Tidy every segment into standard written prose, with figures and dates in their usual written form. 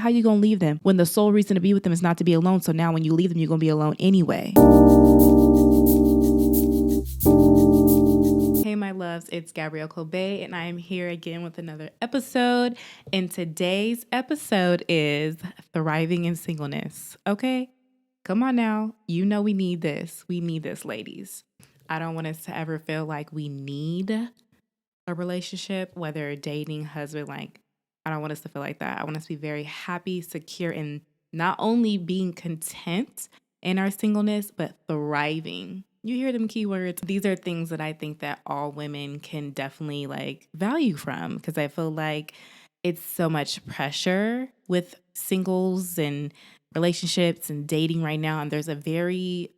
How you gonna leave them when the sole reason to be with them is not to be alone? So now when you leave them, you're gonna be alone anyway. Hey, my loves, it's Gabrielle Kobe, and I am here again with another episode. And today's episode is thriving in singleness. Okay, come on now. You know we need this. We need this, ladies. I don't want us to ever feel like we need a relationship, whether dating, husband, like, I don't want us to feel like that. I want us to be very happy, secure, and not only being content in our singleness, but thriving. You hear them keywords. These are things that I think that all women can definitely like value from, because I feel like it's so much pressure with singles and relationships and dating right now, and there's a very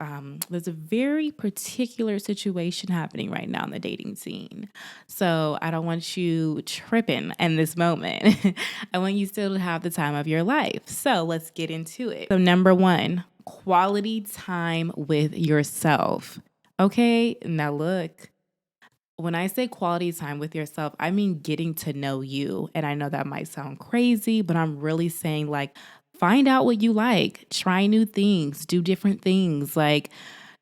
particular situation happening right now in the dating scene. So I don't want you tripping in this moment. I want you still to have the time of your life. So let's get into it. So number one, quality time with yourself. Okay, now look, when I say quality time with yourself, I mean getting to know you. And I know that might sound crazy, but I'm really saying like, find out what you like, try new things, do different things. Like,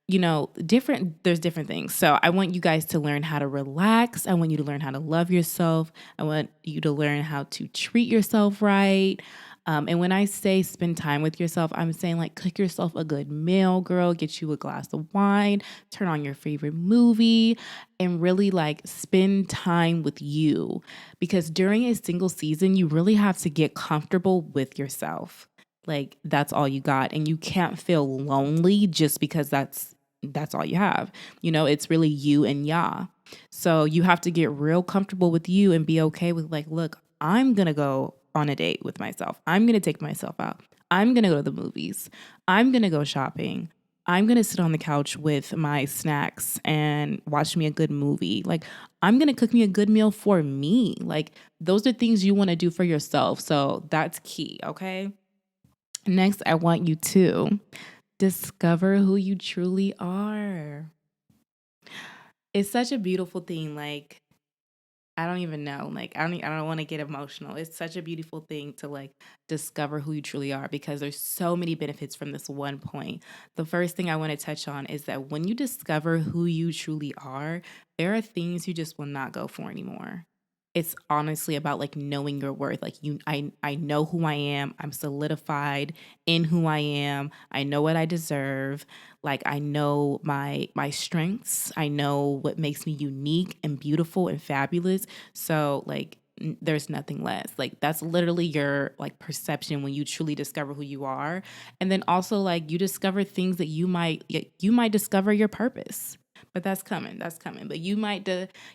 there's different things. So I want you guys to learn how to relax. I want you to learn how to love yourself. I want you to learn how to treat yourself right. And when I say spend time with yourself, I'm saying like cook yourself a good meal, girl, get you a glass of wine, turn on your favorite movie, and really like spend time with you. Because during a single season, you really have to get comfortable with yourself. Like that's all you got. And you can't feel lonely just because that's all you have. It's really you and Yah. So you have to get real comfortable with you and be okay with like, look, I'm going to go on a date with myself. I'm going to take myself out. I'm going to go to the movies. I'm going to go shopping. I'm going to sit on the couch with my snacks and watch me a good movie. Like, I'm going to cook me a good meal for me. Like, those are things you want to do for yourself. So that's key, okay? Next, I want you to discover who you truly are. It's such a beautiful thing. Like, I don't even know. Like, I don't want to get emotional. It's such a beautiful thing to like discover who you truly are, because there's so many benefits from this one point. The first thing I want to touch on is that when you discover who you truly are, there are things you just will not go for anymore. It's honestly about like knowing your worth. Like I know who I am. I'm solidified in who I am. I know what I deserve. Like I know my strengths. I know what makes me unique and beautiful and fabulous. So like there's nothing less. Like that's literally your like perception when you truly discover who you are. And then also like you discover things that you might discover your purpose. But that's coming. That's coming. But you might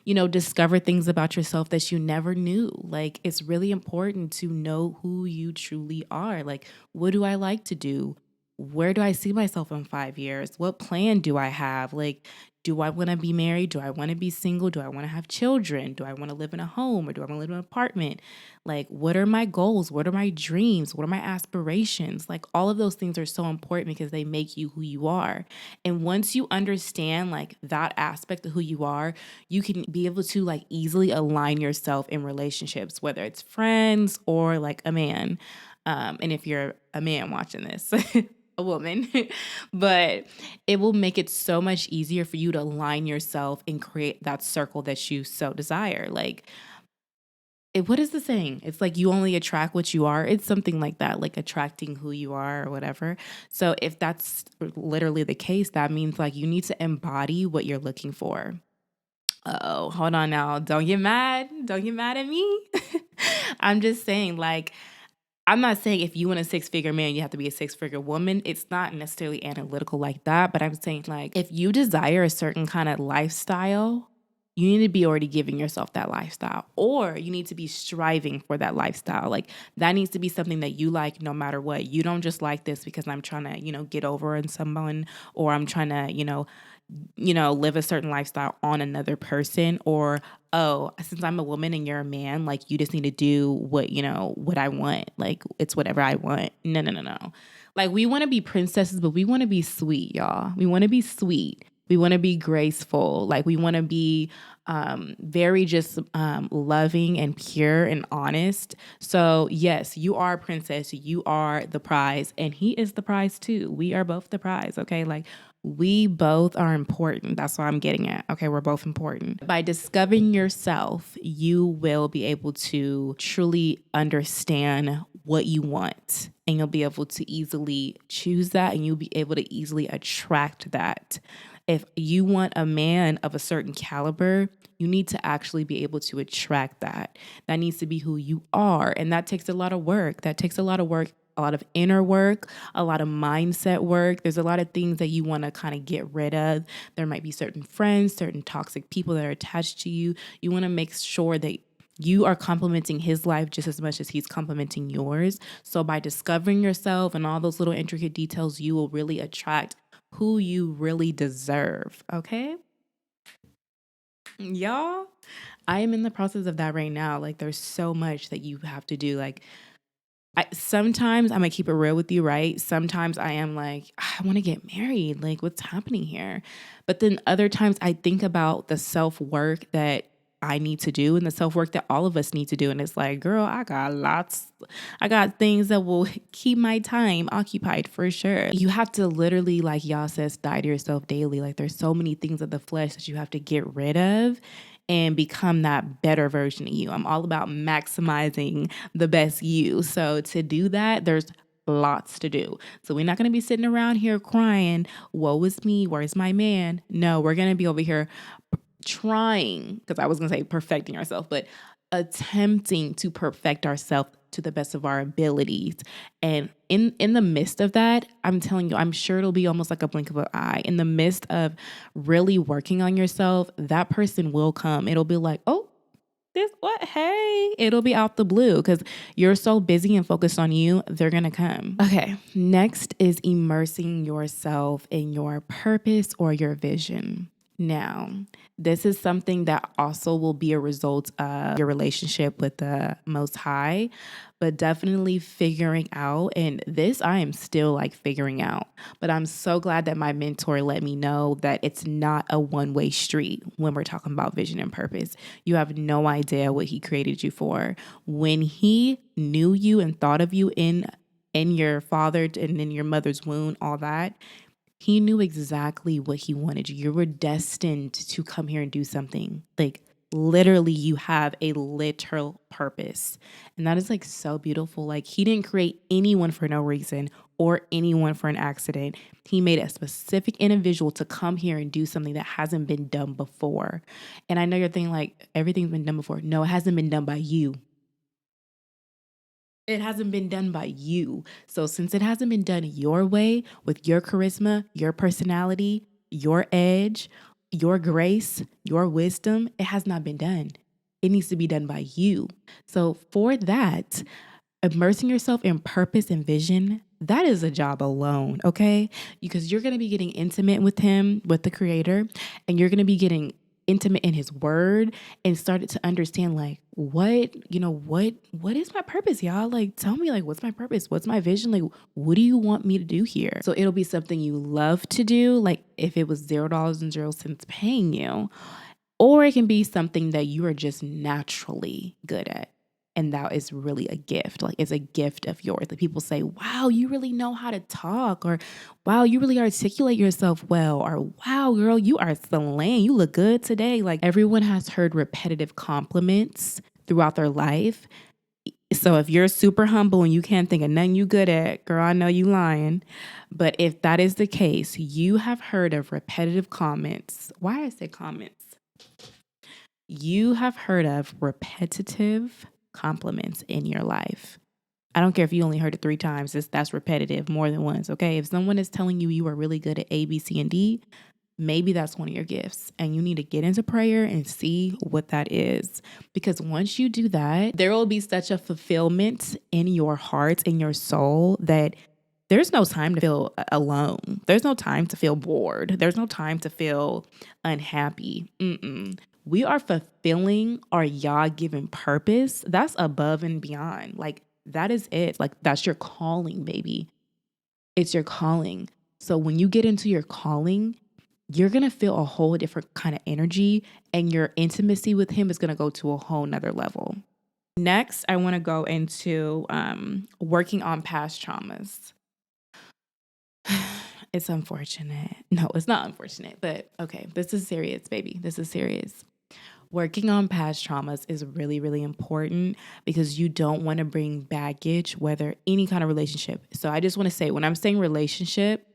discover things about yourself that you never knew. Like it's really important to know who you truly are. Like what do I like to do? Where do I see myself in 5 years? What plan do I have? Like, do I want to be married? Do I want to be single? Do I want to have children? Do I want to live in a home, or do I want to live in an apartment? Like, what are my goals? What are my dreams? What are my aspirations? Like, all of those things are so important because they make you who you are. And once you understand like that aspect of who you are, you can be able to like easily align yourself in relationships, whether it's friends or like a man. And if you're a man watching this, a woman, but it will make it so much easier for you to align yourself and create that circle that you so desire. Like, what is the saying? It's like you only attract what you are. It's something like that, like attracting who you are or whatever. So if that's literally the case, that means like you need to embody what you're looking for. Oh, hold on now. Don't get mad. Don't get mad at me. I'm just saying, like, I'm not saying if you want a 6-figure man, you have to be a 6-figure woman. It's not necessarily analytical like that. But I'm saying, like, if you desire a certain kind of lifestyle, you need to be already giving yourself that lifestyle, or you need to be striving for that lifestyle. Like that needs to be something that you like no matter what. You don't just like this because I'm trying to, get over on someone, or I'm trying to, live a certain lifestyle on another person, or, oh, since I'm a woman and you're a man, like you just need to do what I want. Like it's whatever I want. No. Like we want to be princesses, but we want to be sweet, y'all. We want to be sweet. We want to be graceful. Like we want to be very just loving and pure and honest. So yes, you are a princess. You are the prize, and he is the prize too. We are both the prize. Okay, like we both are important. That's what I'm getting at. Okay, we're both important. By discovering yourself, you will be able to truly understand what you want, and you'll be able to easily choose that, and you'll be able to easily attract that. If you want a man of a certain caliber, you need to actually be able to attract that. That needs to be who you are. And that takes a lot of work. That takes a lot of work, a lot of inner work, a lot of mindset work. There's a lot of things that you want to kind of get rid of. There might be certain friends, certain toxic people that are attached to you. You want to make sure that you are complimenting his life just as much as he's complimenting yours. So by discovering yourself and all those little intricate details, you will really attract who you really deserve. Okay? Y'all, I am in the process of that right now. Like there's so much that you have to do. Like sometimes I'm gonna keep it real with you, right? Sometimes I am like, I want to get married. Like, what's happening here? But then other times I think about the self work that I need to do and the self work that all of us need to do. And it's like, girl, I got things that will keep my time occupied for sure. You have to literally, like y'all says, die to yourself daily. Like, there's so many things of the flesh that you have to get rid of and become that better version of you. I'm all about maximizing the best you. So to do that, there's lots to do. So we're not going to be sitting around here crying, woe is me, where's my man? No, we're going to be over here trying, because I was going to say perfecting ourselves, but attempting to perfect ourselves to the best of our abilities. And in the midst of that, I'm telling you, I'm sure it'll be almost like a blink of an eye. In the midst of really working on yourself, that person will come. It'll be like, oh, this what? Hey, it'll be out the blue because you're so busy and focused on you, they're going to come. Okay. Next is immersing yourself in your purpose or your vision. Now, this is something that also will be a result of your relationship with the Most High, but definitely figuring out, and this I am still like figuring out, but I'm so glad that my mentor let me know that it's not a one-way street when we're talking about vision and purpose. You have no idea what he created you for. When he knew you and thought of you in your father and in your mother's womb, all that, he knew exactly what he wanted you. You were destined to come here and do something. Like literally, you have a literal purpose. And that is like so beautiful. Like he didn't create anyone for no reason or anyone for an accident. He made a specific individual to come here and do something that hasn't been done before. And I know you're thinking like everything's been done before. No, it hasn't been done by you. It hasn't been done by you. So since it hasn't been done your way with your charisma, your personality, your edge, your grace, your wisdom, it has not been done. It needs to be done by you. So for that, immersing yourself in purpose and vision, that is a job alone, okay? Because you're going to be getting intimate with him, with the creator, and you're going to be getting intimate in his word and started to understand like what is my purpose, y'all? Like tell me, like, what's my purpose? What's my vision? Like, what do you want me to do here? So it'll be something you love to do, like if it was $0 paying you, or it can be something that you are just naturally good at. And that is really a gift. Like it's a gift of yours. Like people say, wow, you really know how to talk, or wow, you really articulate yourself well, or wow, girl, you are slaying. You look good today. Like everyone has heard repetitive compliments throughout their life. So if you're super humble and you can't think of nothing you good at, girl, I know you lying. But if that is the case, you have heard of repetitive comments. Why I say comments? You have heard of repetitive compliments in your life. I don't care if you only heard it 3 times. That's repetitive more than once, okay? If someone is telling you you are really good at A, B, C, and D, maybe that's one of your gifts. And you need to get into prayer and see what that is. Because once you do that, there will be such a fulfillment in your heart, in your soul, that there's no time to feel alone. There's no time to feel bored. There's no time to feel unhappy. We are fulfilling our Yah-given purpose. That's above and beyond. Like, that is it. Like, that's your calling, baby. It's your calling. So when you get into your calling, you're going to feel a whole different kind of energy, and your intimacy with him is going to go to a whole nother level. Next, I want to go into working on past traumas. It's unfortunate. No, it's not unfortunate, but okay, this is serious, baby. This is serious. Working on past traumas is really, really important because you don't want to bring baggage, whether any kind of relationship. So I just want to say, when I'm saying relationship,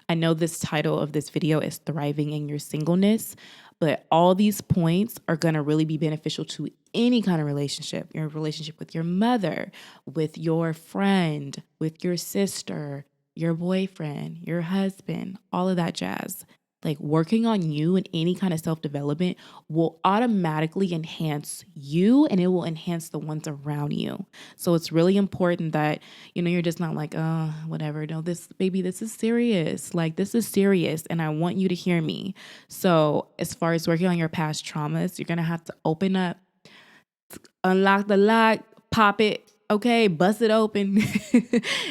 I know this title of this video is Thriving in Your Singleness, but all these points are going to really be beneficial to any kind of relationship. Your relationship with your mother, with your friend, with your sister, your boyfriend, your husband, all of that jazz. Like, working on you and any kind of self-development will automatically enhance you, and it will enhance the ones around you. So it's really important that, you're just not like, oh, whatever. No, this is serious. Like, this is serious, and I want you to hear me. So as far as working on your past traumas, you're going to have to open up, unlock the lock, pop it, okay, bust it open.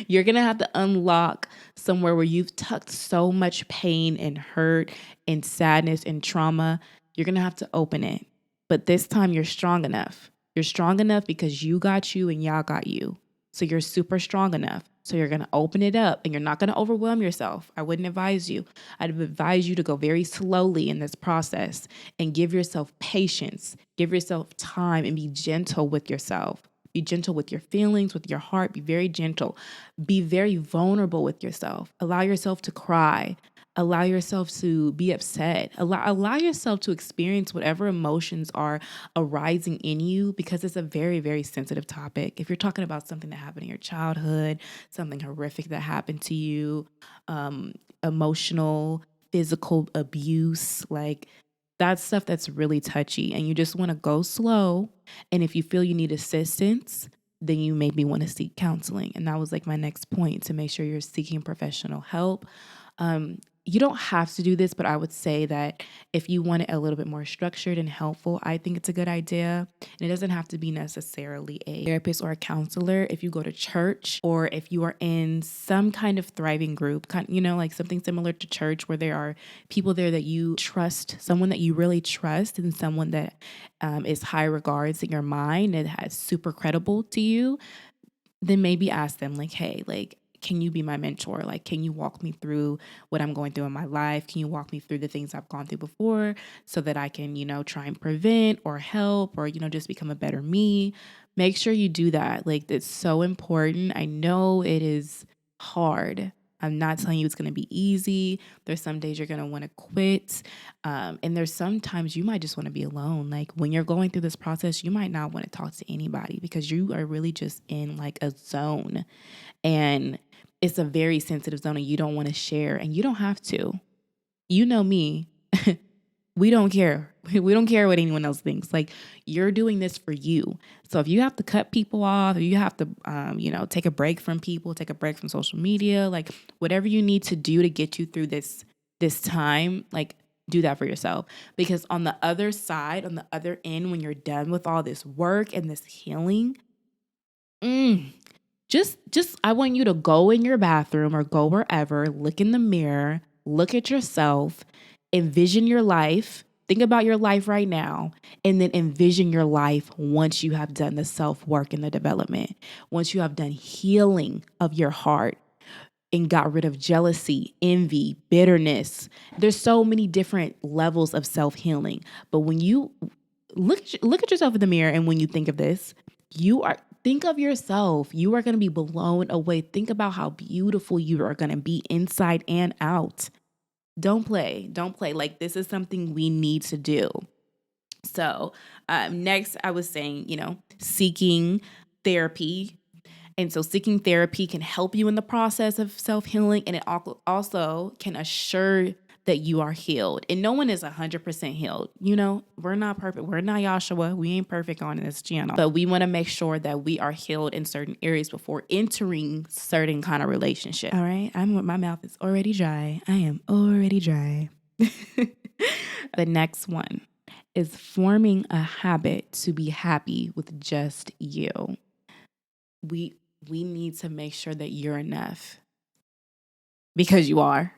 You're going to have to unlock somewhere where you've tucked so much pain and hurt and sadness and trauma. You're going to have to open it. But this time you're strong enough. You're strong enough because you got you and y'all got you. So you're super strong enough. So you're going to open it up, and you're not going to overwhelm yourself. I wouldn't advise you. I'd advise you to go very slowly in this process and give yourself patience, give yourself time, and be gentle with yourself. Be gentle with your feelings, with your heart. Be very gentle. Be very vulnerable with yourself. Allow yourself to cry. Allow yourself to be upset. Allow yourself to experience whatever emotions are arising in you, because it's a very, very sensitive topic. If you're talking about something that happened in your childhood, something horrific that happened to you, emotional, physical abuse, like, that's stuff that's really touchy, and you just want to go slow. And if you feel you need assistance, then you maybe want to seek counseling. And that was like my next point, to make sure you're seeking professional help. You don't have to do this, but I would say that if you want it a little bit more structured and helpful, I think it's a good idea. And it doesn't have to be necessarily a therapist or a counselor. If you go to church, or if you are in some kind of thriving group, like something similar to church, where there are people there that you trust, someone that you really trust, and someone that is high regards in your mind and has super credible to you, then maybe ask them, like, hey, like, can you be my mentor? Like, can you walk me through what I'm going through in my life? Can you walk me through the things I've gone through before, so that I can, try and prevent or help, or, just become a better me? Make sure you do that. Like, it's so important. I know it is hard. I'm not telling you it's going to be easy. There's some days you're going to want to quit. And there's sometimes you might just want to be alone. Like, when you're going through this process, you might not want to talk to anybody, because you are really just in like a zone. And it's a very sensitive zone, and you don't want to share, and you don't have to. You know me. We don't care. We don't care what anyone else thinks. Like, you're doing this for you. So if you have to cut people off, or you have to, take a break from people, take a break from social media, like, whatever you need to do to get you through this time, like, do that for yourself. Because on the other side, on the other end, when you're done with all this work and this healing, just I want you to go in your bathroom or go wherever, look in the mirror, look at yourself, envision your life, think about your life right now, and then envision your life once you have done the self-work and the development, once you have done healing of your heart and got rid of jealousy, envy, bitterness. There's so many different levels of self-healing. But when you look at yourself in the mirror, and when you think of this, think of yourself. You are going to be blown away. Think about how beautiful you are going to be inside and out. Don't play. Like, this is something we need to do. So next, I was saying, seeking therapy. And so seeking therapy can help you in the process of self-healing, and it also can assure that you are healed. And no one is 100% healed. We're not perfect. We're not YAHWEH. We ain't perfect on this channel. But we want to make sure that we are healed in certain areas before entering certain kind of relationship. All right? My mouth is already dry. I am already dry. The next one is forming a habit to be happy with just you. We need to make sure that you're enough. Because you are.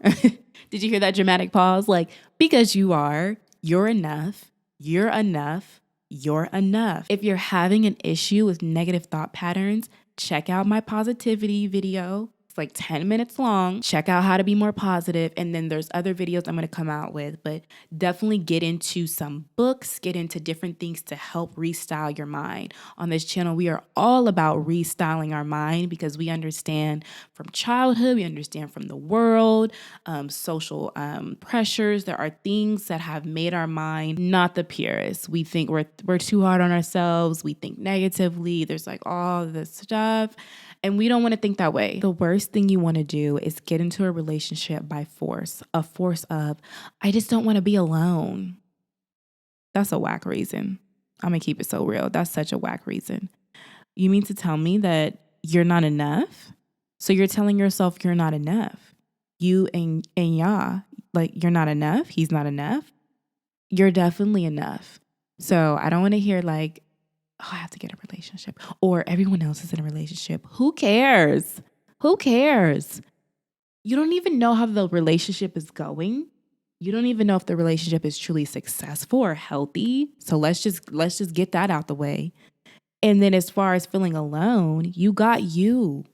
Did you hear that dramatic pause? Like, because you are, you're enough, you're enough, you're enough. If you're having an issue with negative thought patterns, check out my positivity video. It's like 10 minutes long. Check out how to be more positive. And then there's other videos I'm going to come out with, but definitely get into some books, get into different things to help restyle your mind. On this channel, we are all about restyling our mind because we understand from childhood, we understand from the world, social pressures. There are things that have made our mind not the purest. We think we're too hard on ourselves. We think negatively. There's like all this stuff. And we don't want to think that way. The worst thing you want to do is get into a relationship by force, a force of, I just don't want to be alone. That's a whack reason. I'm going to keep it so real. That's such a whack reason. You mean to tell me that you're not enough? So you're telling yourself you're not enough. You and Yah, like you're not enough. He's not enough. You're definitely enough. So I don't want to hear like, oh, I have to get a relationship or everyone else is in a relationship. Who cares? Who cares? You don't even know how the relationship is going. You don't even know if the relationship is truly successful or healthy. So let's just get that out the way. And then as far as feeling alone, you got you.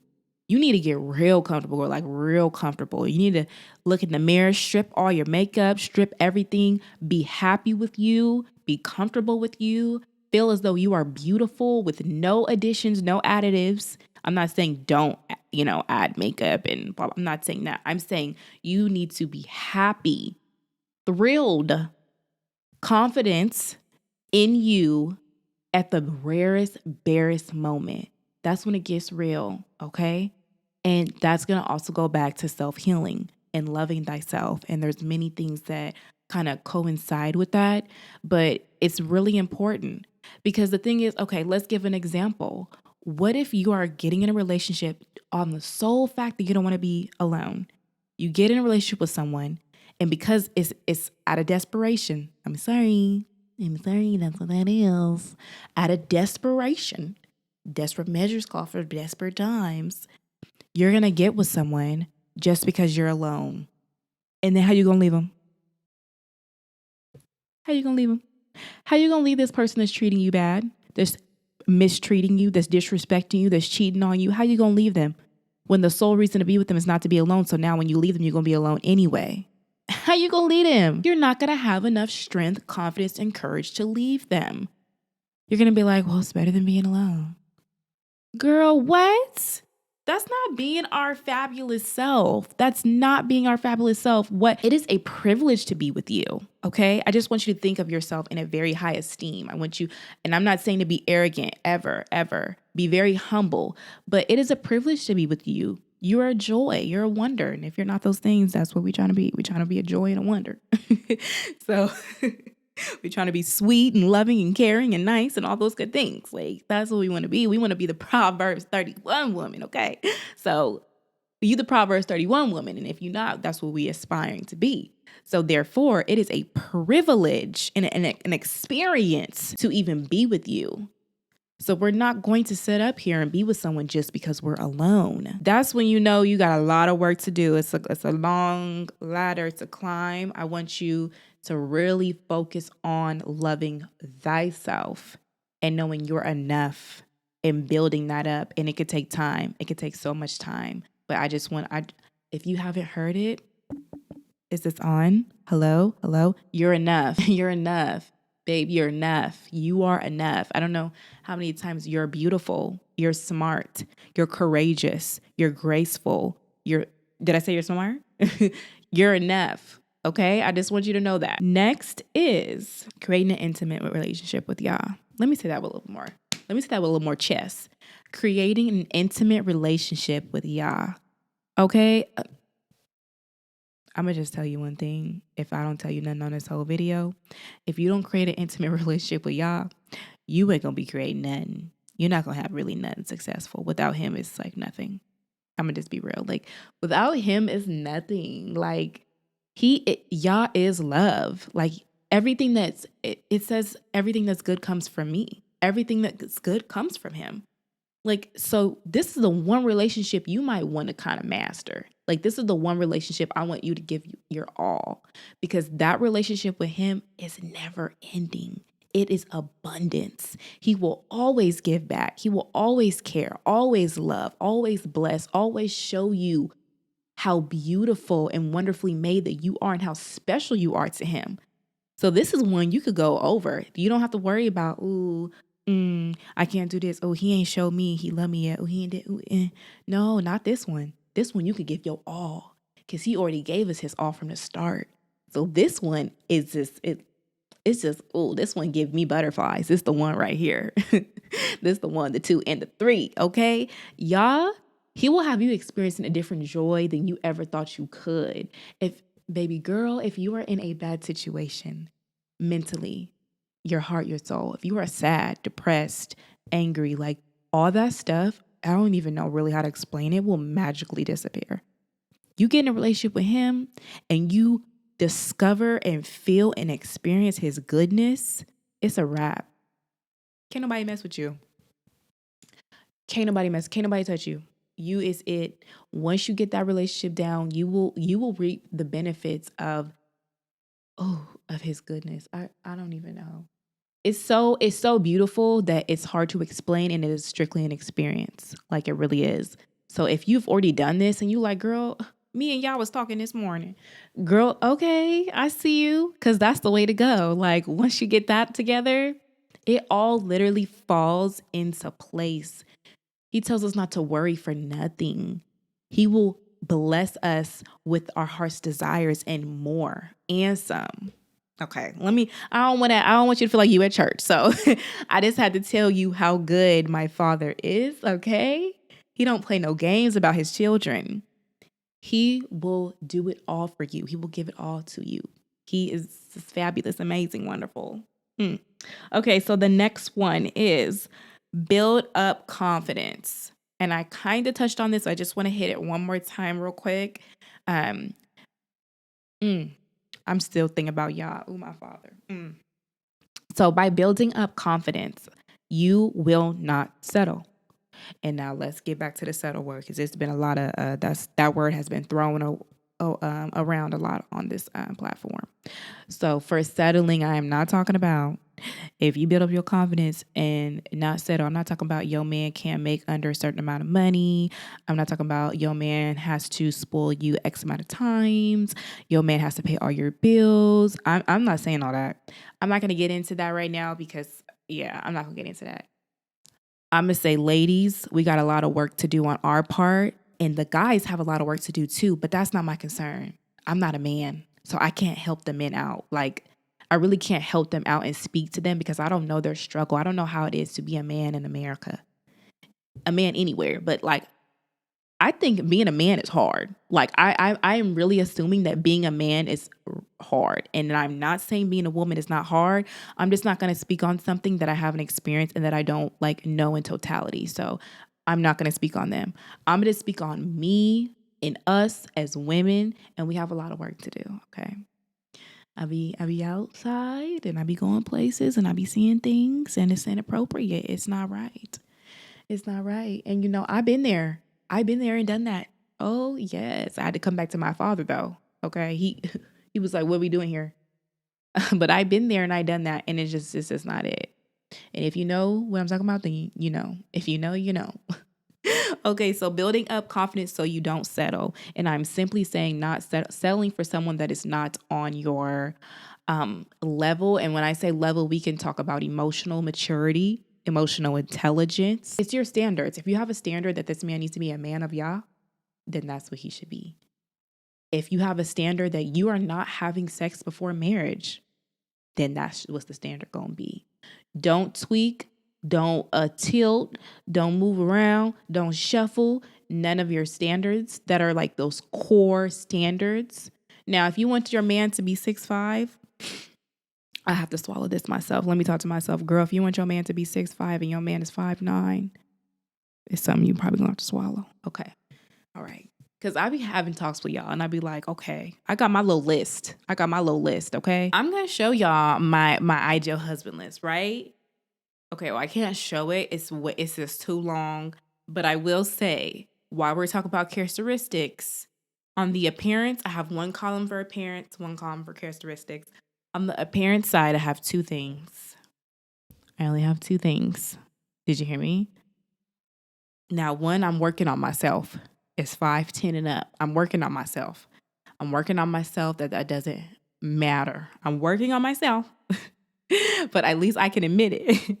You need to get real comfortable or like real comfortable. You need to look in the mirror, strip all your makeup, strip everything, be happy with you, be comfortable with you, feel as though you are beautiful with no additions, no additives. I'm not saying don't, add makeup and blah, blah. I'm not saying that. I'm saying you need to be happy, thrilled, confidence in you at the rarest, barest moment. That's when it gets real, okay? And that's going to also go back to self-healing and loving thyself. And there's many things that kind of coincide with that, but it's really important because the thing is, okay, let's give an example. What if you are getting in a relationship on the sole fact that you don't want to be alone? You get in a relationship with someone, and because it's out of desperation, I'm sorry, that's what that is. Out of desperation, desperate measures call for desperate times. You're going to get with someone just because you're alone. And then how you going to leave them? How you going to leave them? How you going to leave this person that's treating you bad, that's mistreating you, that's disrespecting you, that's cheating on you? How you going to leave them when the sole reason to be with them is not to be alone? So now when you leave them, you're going to be alone anyway. How you going to leave them? You're not going to have enough strength, confidence, and courage to leave them. You're going to be like, well, it's better than being alone. Girl, what? That's not being our fabulous self. That's not being our fabulous self. It is a privilege to be with you, okay? I just want you to think of yourself in a very high esteem. I want you, and I'm not saying to be arrogant, ever. Be very humble, but it is a privilege to be with you. You're a joy. You're a wonder. And if you're not those things, that's what we're trying to be. We're trying to be a joy and a wonder. So we're trying to be sweet and loving and caring and nice and all those good things. Like, that's what we want to be. We want to be the Proverbs 31 woman, okay? So you the Proverbs 31 woman. And if you're not, that's what we're aspiring to be. So therefore, it is a privilege and an experience to even be with you. So we're not going to sit up here and be with someone just because we're alone. That's when you know you got a lot of work to do. It's a long ladder to climb. I want you to really focus on loving thyself and knowing you're enough and building that up. And it could take time. It could take so much time. But if you haven't heard it, is this on? Hello? You're enough. You're enough. Babe, you're enough. You are enough. I don't know how many times you're beautiful, you're smart, you're courageous, you're graceful. Did I say you're smart? You're enough. Okay? I just want you to know that. Next is creating an intimate relationship with Yah. Let me say that with a little more. Let me say that with a little more chest. Creating an intimate relationship with Yah. Okay? I'm going to just tell you one thing. If I don't tell you nothing on this whole video, if you don't create an intimate relationship with Yah, you ain't going to be creating nothing. You're not going to have really nothing successful. Without him, it's like nothing. I'm going to just be real. Like, without him, it's nothing. Like, Yah is love. Like, everything it says everything that's good comes from me. Everything that's good comes from him. Like, so this is the one relationship you might want to kind of master. Like, this is the one relationship I want you to give you your all, because that relationship with him is never ending. It is abundance. He will always give back. He will always care, always love, always bless, always show you how beautiful and wonderfully made that you are and how special you are to him. So this is one you could go over. You don't have to worry about, I can't do this. Oh, he ain't showed me he love me yet. Oh, he ain't did. No, not this one. This one you could give your all, because he already gave us his all from the start. So this one is just it's just, this one give me butterflies. This the one right here. This the one, the two, and the three. Okay, y'all. He will have you experiencing a different joy than you ever thought you could. If baby girl, if you are in a bad situation mentally, your heart, your soul, if you are sad, depressed, angry, like all that stuff, I don't even know really how to explain it, will magically disappear. You get in a relationship with him and you discover and feel and experience his goodness, it's a wrap. Can't nobody mess with you. Can't nobody touch you. You is it. Once you get that relationship down, you will reap the benefits of his goodness. I don't even know. It's so beautiful that it's hard to explain, and it is strictly an experience. Like, it really is. So if you've already done this and you like, girl, me and y'all was talking this morning. Girl, okay, I see you, because that's the way to go. Like, once you get that together, it all literally falls into place. He tells us not to worry for nothing. He will bless us with our heart's desires and more and some. Okay, I don't want you to feel like you at church. So I just had to tell you how good my father is, okay? He don't play no games about his children. He will do it all for you. He will give it all to you. He is fabulous, amazing, wonderful. Okay, so the next one is build up confidence. And I kind of touched on this, so I just want to hit it one more time real quick. I'm still thinking about Yah, my father. So by building up confidence, you will not settle. And now let's get back to the settle word, because there's been a lot of that word has been thrown around a lot on this platform. So for settling, I am not talking about if you build up your confidence and not settle. I'm not talking about your man can't make under a certain amount of money. I'm not talking about your man has to spoil you X amount of times. Your man has to pay all your bills. I'm not saying all that. I'm not going to get into that right now because, I'm not going to get into that. I'm going to say, ladies, we got a lot of work to do on our part, and the guys have a lot of work to do too, but that's not my concern. I'm not a man, so I can't help the men out. Like, I really can't help them out and speak to them because I don't know their struggle. I don't know how it is to be a man in America, a man anywhere. But like, I think being a man is hard. Like, I am really assuming that being a man is hard. And I'm not saying being a woman is not hard. I'm just not going to speak on something that I haven't experienced and that I don't like know in totality. So I'm not going to speak on them. I'm going to speak on me and us as women. And we have a lot of work to do. Okay. I be outside and I be going places and I be seeing things and it's inappropriate. It's not right. It's not right. And I've been there. I've been there and done that. Oh yes. I had to come back to my father though. Okay. He was like, what are we doing here? But I've been there and I done that, and it's just not it. And if you know what I'm talking about, then you know. If you know, you know. Okay, so building up confidence so you don't settle. And I'm simply saying not settling for someone that is not on your level. And when I say level, we can talk about emotional maturity, emotional intelligence. It's your standards. If you have a standard that this man needs to be a man of Yah, then that's what he should be. If you have a standard that you are not having sex before marriage, then that's what's the standard going to be. Don't tweak. Don't tilt, don't move around, don't shuffle, none of your standards that are like those core standards. Now, if you want your man to be 6'5", I have to swallow this myself. Let me talk to myself. Girl, if you want your man to be 6'5" and your man is 5'9", it's something you probably going to have to swallow. Okay. All right. Because I be having talks with y'all and I be like, okay, I got my little list. Okay. I'm going to show y'all my ideal husband list, right? Okay, well, I can't show it. It's just too long. But I will say, while we're talking about characteristics, on the appearance, I have one column for appearance, one column for characteristics. On the appearance side, I have two things. I only have two things. Did you hear me? Now, one, I'm working on myself. It's 5'10" and up. I'm working on myself. I'm working on myself. That doesn't matter. I'm working on myself, but at least I can admit it.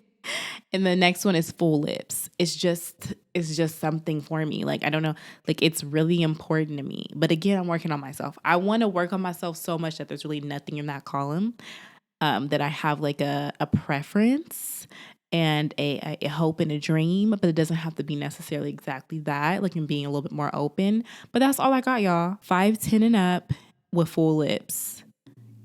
And the next one is full lips. It's just something for me. Like, I don't know, like it's really important to me. But again, I'm working on myself. I want to work on myself so much that there's really nothing in that column. That I have like a preference and a hope and a dream, but it doesn't have to be necessarily exactly that. Like, I'm being a little bit more open. But that's all I got, y'all. 5'10" and up with full lips.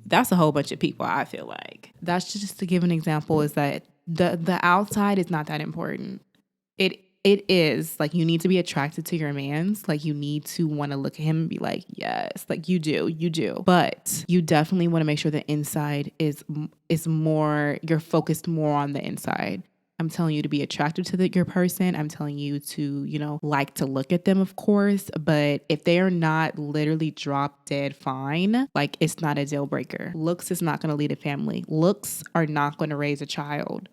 That's a whole bunch of people, I feel like. That's just to give an example, is that the outside is not that important. It is like, you need to be attracted to your man's. Like, you need to want to look at him and be like, yes, like you do. But you definitely want to make sure the inside is more, you're focused more on the inside. I'm telling you to be attracted to your person. I'm telling you to, like to look at them, of course. But if they are not literally drop dead fine, like, it's not a deal breaker. Looks is not going to lead a family. Looks are not going to raise a child.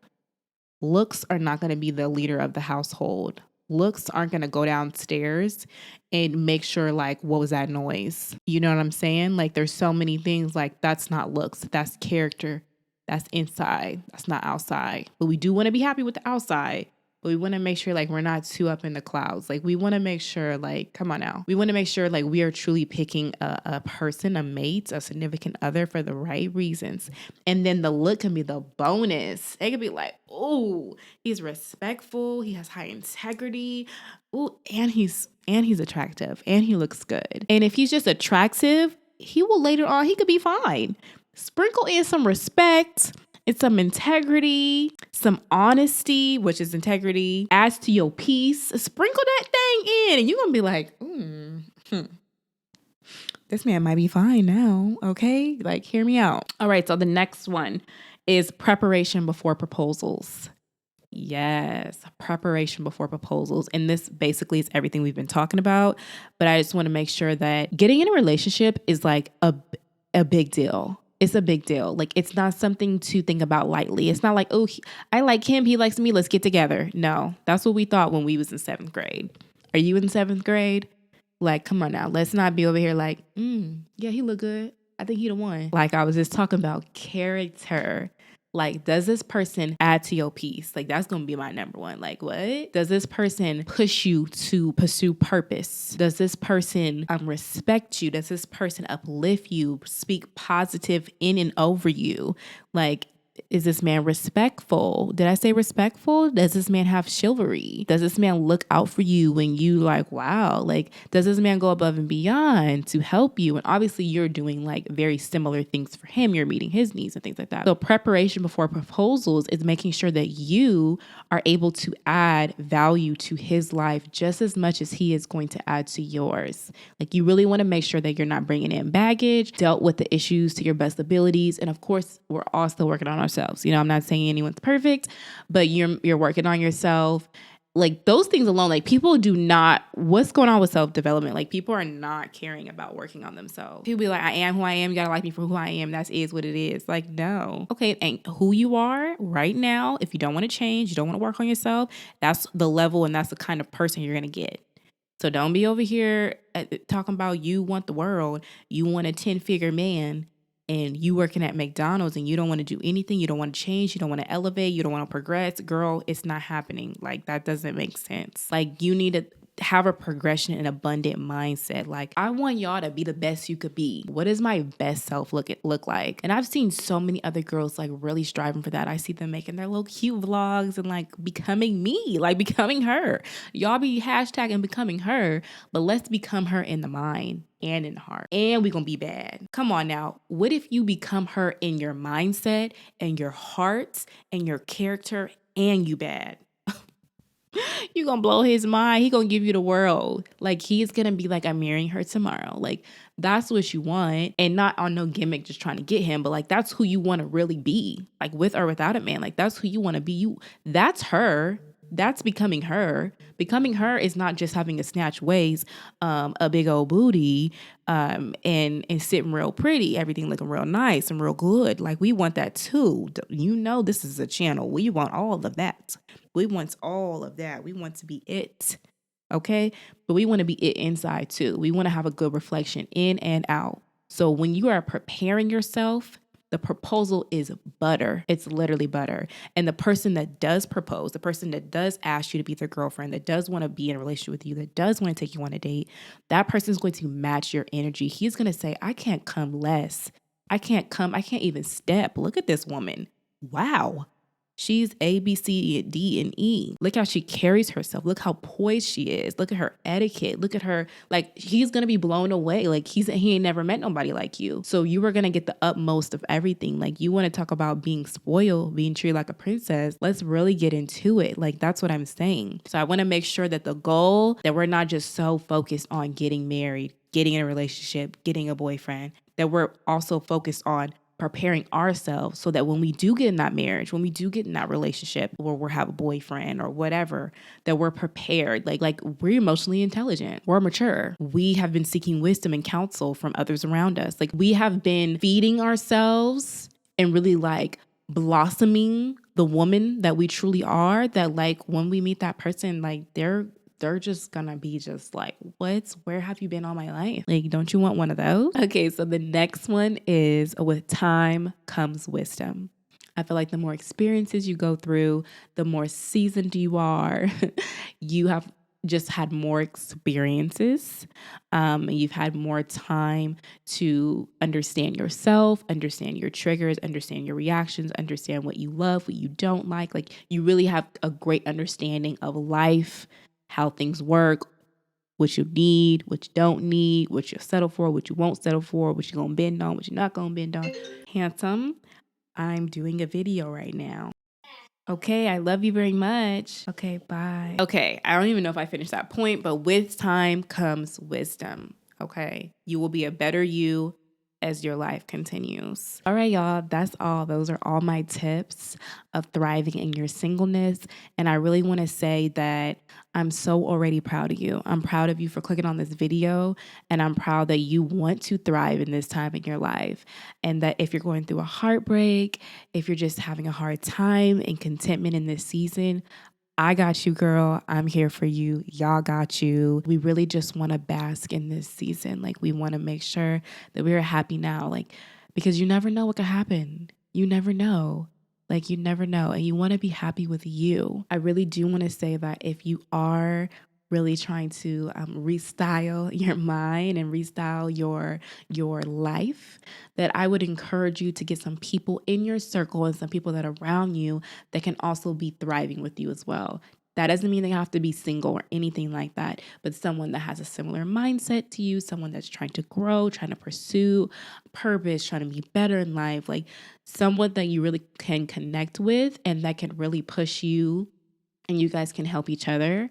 Looks are not going to be the leader of the household. Looks aren't going to go downstairs and make sure, like, what was that noise? You know what I'm saying? Like, there's so many things, like, that's not looks. That's character. That's inside. That's not outside. But we do want to be happy with the outside. But we want to make sure, like, we're not too up in the clouds. Like, we want to make sure, like, come on now. We want to make sure, like, we are truly picking a person, a mate, a significant other for the right reasons. And then the look can be the bonus. It could be like, oh, he's respectful. He has high integrity. Oh, and he's attractive. And he looks good. And if he's just attractive, he will later on, he could be fine. Sprinkle in some respect. It's some integrity, some honesty, which is integrity, adds to your peace. Sprinkle that thing in, and you're going to be like, this man might be fine now, okay? Like, hear me out. All right, so the next one is preparation before proposals. Yes, preparation before proposals. And this basically is everything we've been talking about, but I just want to make sure that getting in a relationship is like a big deal. It's a big deal. Like, it's not something to think about lightly. It's not like, oh, I like him, he likes me, let's get together. No, that's what we thought when we was in 7th grade. Are you in 7th grade? Like, come on now. Let's not be over here like, yeah, he look good. I think he the one. Like, I was just talking about character. Like, does this person add to your peace? Like, that's going to be my number one. Like, what? Does this person push you to pursue purpose? Does this person respect you? Does this person uplift you, speak positive in and over you? Like, is this man respectful? Did I say respectful? Does this man have chivalry? Does this man look out for you when you like, wow, like, does this man go above and beyond to help you? And obviously you're doing like very similar things for him. You're meeting his needs and things like that. So preparation before proposals is making sure that you are able to add value to his life just as much as he is going to add to yours. Like, you really want to make sure that you're not bringing in baggage, dealt with the issues to your best abilities. And of course, we're all still working on ourselves. I'm not saying anyone's perfect, but you're working on yourself. Like, those things alone, like, people do not, what's going on with self-development? Like, people are not caring about working on themselves. People be like, I am who I am. You gotta like me for who I am. That is what it is. Like, no. Okay, and who you are right now, if you don't want to change, you don't want to work on yourself, that's the level and that's the kind of person you're gonna get. So don't be over here talking about you want the world, you want a 10-figure man, and you working at McDonald's and you don't want to do anything, you don't want to change, you don't want to elevate, you don't want to progress. Girl, it's not happening. Like, that doesn't make sense. Like, you need to have a progression and abundant mindset. Like, I want y'all to be the best you could be. What does my best self look like? And I've seen so many other girls like really striving for that. I see them making their little cute vlogs and like becoming me, like becoming her. Y'all be hashtagging becoming her, but let's become her in the mind and in the heart. And we gonna be bad. Come on now. What if you become her in your mindset and your heart and your character and you bad? You gonna blow his mind. He gonna give you the world. Like he's gonna be like, I'm marrying her tomorrow. Like that's what you want, and not on no gimmick, just trying to get him, but like that's who you want to really be, like with or without a man. Like that's who you want to be. That's her. That's becoming her. Becoming her is not just having a snatch waist, a big old booty, and sitting real pretty, everything looking real nice and real good. Like we want that too. You know, this is a channel. We want all of that. We want all of that. We want to be it. Okay. But we want to be it inside too. We want to have a good reflection in and out. So when you are preparing yourself, the proposal is butter. It's literally butter. And the person that does propose, the person that does ask you to be their girlfriend, that does want to be in a relationship with you, that does want to take you on a date, that person is going to match your energy. He's going to say, I can't come less. I can't even step. Look at this woman. Wow. She's A, B, C, D, and E. Look how she carries herself. Look how poised she is. Look at her etiquette. Look at her. Like, he's going to be blown away. Like, he ain't never met nobody like you. So you are going to get the utmost of everything. Like, you want to talk about being spoiled, being treated like a princess. Let's really get into it. Like, that's what I'm saying. So I want to make sure that the goal, that we're not just so focused on getting married, getting in a relationship, getting a boyfriend, that we're also focused on preparing ourselves so that when we do get in that marriage, when we do get in that relationship where we have a boyfriend or whatever, that we're prepared. Like we're emotionally intelligent. We're mature. We have been seeking wisdom and counsel from others around us. Like we have been feeding ourselves and really like blossoming the woman that we truly are, that like when we meet that person, like they're just gonna be just like, where have you been all my life? Like, don't you want one of those? Okay, so the next one is with time comes wisdom. I feel like the more experiences you go through, the more seasoned you are. You have just had more experiences. You've had more time to understand yourself, understand your triggers, understand your reactions, understand what you love, what you don't like. Like you really have a great understanding of life, how things work, what you need, what you don't need, what you'll settle for, what you won't settle for, what you're going to bend on, what you're not going to bend on. Handsome, I'm doing a video right now. Okay, I love you very much. Okay, bye. Okay, I don't even know if I finished that point, but with time comes wisdom. Okay, you will be a better you as your life continues. All right, y'all, that's all. Those are all my tips of thriving in your singleness. And I really want to say that I'm so already proud of you. I'm proud of you for clicking on this video, and I'm proud that you want to thrive in this time in your life. And that if you're going through a heartbreak, if you're just having a hard time and contentment in this season, I got you, girl. I'm here for you. Y'all got you. We really just want to bask in this season. Like we want to make sure that we're happy now. Like, because you never know what could happen. You never know. Like you never know. And you want to be happy with you. I really do want to say that if you are really trying to restyle your mind and restyle your life, that I would encourage you to get some people in your circle and some people that are around you that can also be thriving with you as well. That doesn't mean they have to be single or anything like that, but someone that has a similar mindset to you, someone that's trying to grow, trying to pursue purpose, trying to be better in life, like someone that you really can connect with and that can really push you and you guys can help each other.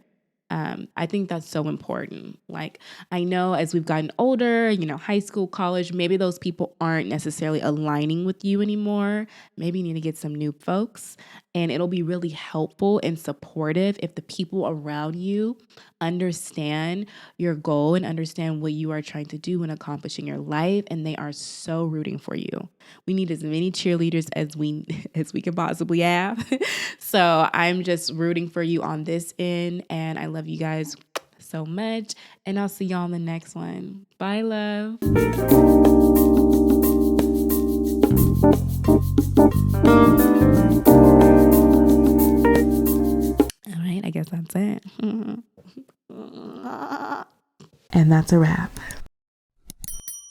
I think that's so important. Like, I know as we've gotten older, high school, college, maybe those people aren't necessarily aligning with you anymore. Maybe you need to get some new folks, and it'll be really helpful and supportive if the people around you understand your goal and understand what you are trying to do and accomplish in your life, and they are so rooting for you. We need as many cheerleaders as we can possibly have. So I'm just rooting for you on this end, and I love you guys so much, and I'll see y'all in the next one. Bye, love. All right, I guess that's it. And that's a wrap.